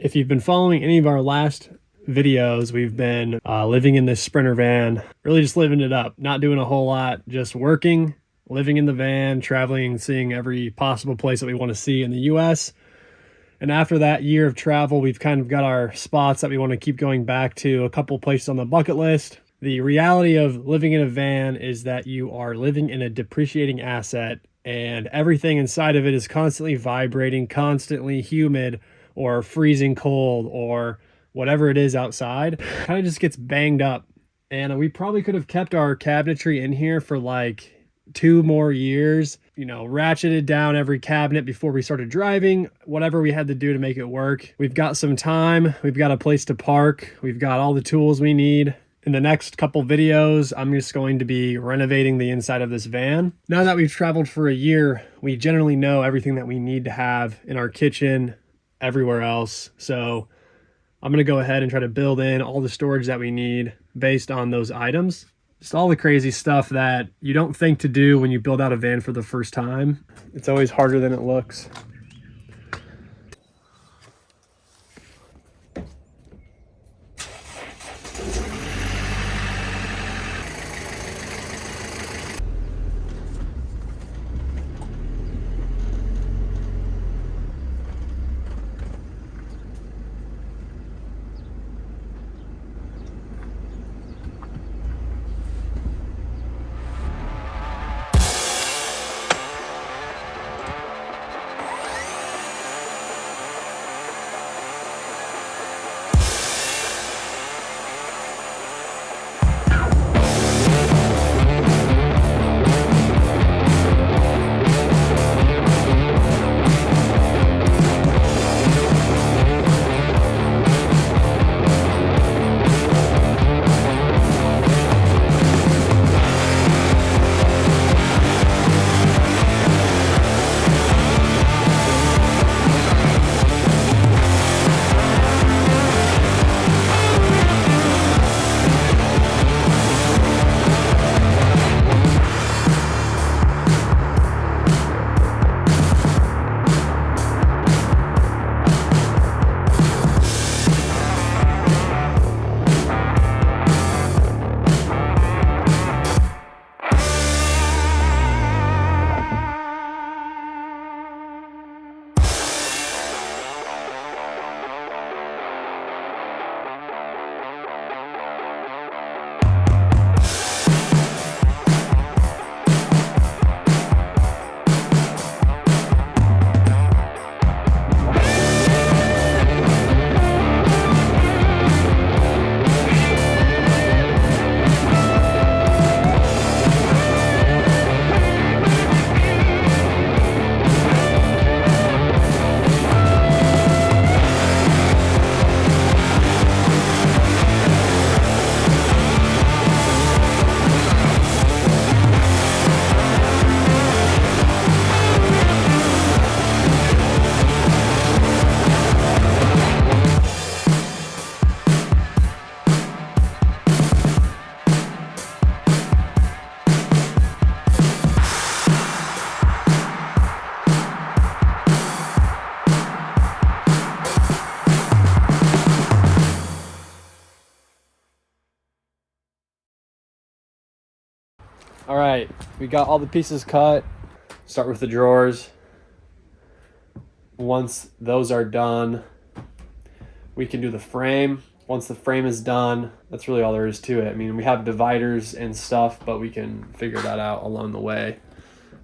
If you've been following any of our last videos, we've been living in this Sprinter van, really just living it up, not doing a whole lot, just working, living in the van, traveling, seeing every possible place that we want to see in the US. And after that year of travel, we've kind of got our spots that we want to keep going back to, a couple places on the bucket list. The reality of living in a van is that you are living in a depreciating asset, and everything inside of it is constantly vibrating, constantly humid or freezing cold or whatever it is outside. Kind of just gets banged up. And we probably could have kept our cabinetry in here for like 2 more years, you know, ratcheted down every cabinet before we started driving, whatever we had to do to make it work. We've got some time, we've got a place to park, we've got all the tools we need. In the next couple videos, I'm just going to be renovating the inside of this van. Now that we've traveled for a year, we generally know everything that we need to have in our kitchen, everywhere else. So I'm gonna go ahead and try to build in all the storage that we need based on those items. Just all the crazy stuff that you don't think to do when you build out a van for the first time. It's always harder than it looks. All right, we got all the pieces cut. Start with the drawers. Once those are done, we can do the frame. Once the frame is done, that's really all there is to it. I mean, we have dividers and stuff, but we can figure that out along the way.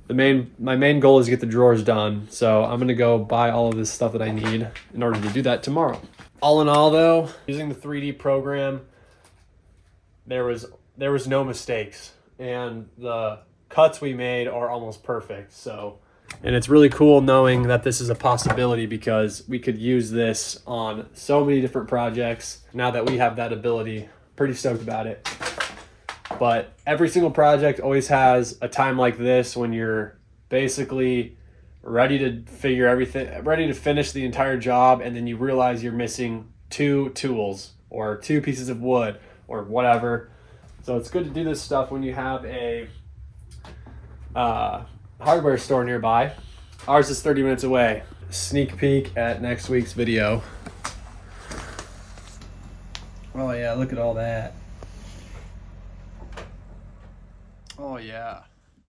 My main goal is to get the drawers done, so I'm gonna go buy all of this stuff that I need in order to do that tomorrow. All in all though, using the 3D program, there was no mistakes, and the cuts we made are almost perfect. So, and it's really cool knowing that this is a possibility because we could use this on so many different projects now that we have that ability. Pretty stoked about it. But every single project always has a time like this when you're basically ready to finish the entire job, and then you realize you're missing 2 tools or 2 pieces of wood or whatever. So it's good to do this stuff when you have a hardware store nearby. Ours is 30 minutes away. Sneak peek at next week's video. Oh yeah, look at all that. Oh yeah.